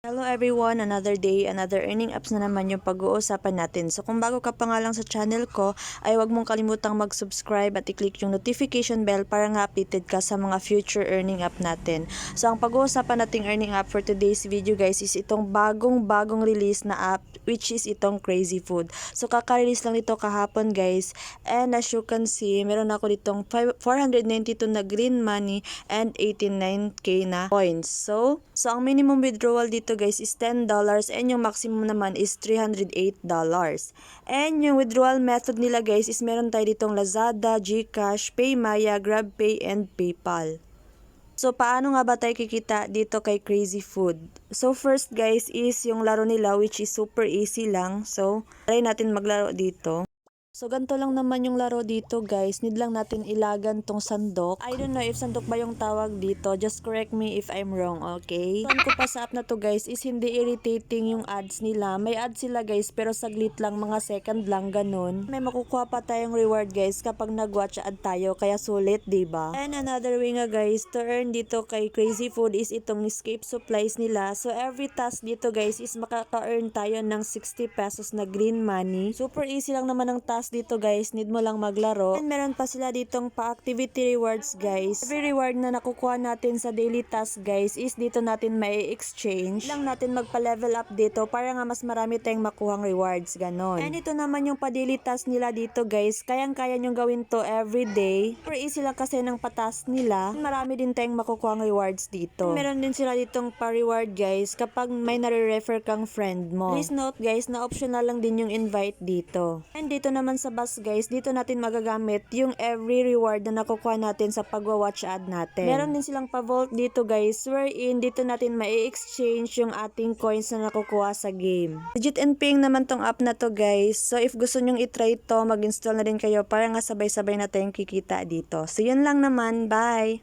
Hello everyone, another day, another earning apps na naman yung pag-uusapan natin. So kung bago ka pa nga lang sa channel ko, ay huwag mong kalimutang mag-subscribe at i-click yung notification bell para nga updated ka sa mga future earning app natin. So ang pag-uusapan nating earning app for today's video guys is itong bagong release na app which is itong Crazy Food. So kaka-release lang nito kahapon guys, and as you can see, meron ako ditong 492 na green money and 89k na points. So ang minimum withdrawal dito guys is $10 and yung maximum naman is $308. And yung withdrawal method nila guys is meron tayo ditong Lazada, GCash, PayMaya, GrabPay, and PayPal. So paano nga ba tayo kikita dito kay Crazy Food? So first guys is yung laro nila which is super easy lang. So try natin maglaro dito. So, ganito lang naman yung laro dito guys. Need lang natin ilagan tong sandok. I don't know if sandok ba yung tawag dito. Just correct me if I'm wrong, okay? So, ko pa sa app na to guys is hindi irritating yung ads nila. May ads sila guys pero saglit lang, mga second lang, ganun. May makukuha pa tayong reward guys kapag nag-watch ad tayo. Kaya sulit, diba? And another way nga guys to earn dito kay Crazy Food is itong escape supplies nila. So, every task dito guys is makaka-earn tayo ng 60 pesos na green money. Super easy lang naman ang task dito guys, need mo lang maglaro. And meron pa sila ditong pa-activity rewards guys. Every reward na nakukuha natin sa daily task guys is dito natin may exchange. Lang natin magpa-level up dito para nga mas marami tayong makuhang rewards, ganon. And ito naman yung pa-daily task nila dito guys. Kayang-kaya nyong gawin to everyday. Super easy lang kasi ng pa-task nila. Marami din tayong makukuhang rewards dito. And meron din sila ditong pa-reward guys kapag may nare-refer kang friend mo. Please note guys na optional lang din yung invite dito. And dito naman sa bus guys, dito natin magagamit yung every reward na nakukuha natin sa pagwa-watch ad natin. Meron din silang pa-vault dito guys, wherein dito natin mai-exchange yung ating coins na nakukuha sa game. Legit and paying naman tong app na to guys. So if gusto nyong itry to, mag-install na din kayo para nga sabay-sabay na tayong kikita dito. So yun lang naman, bye!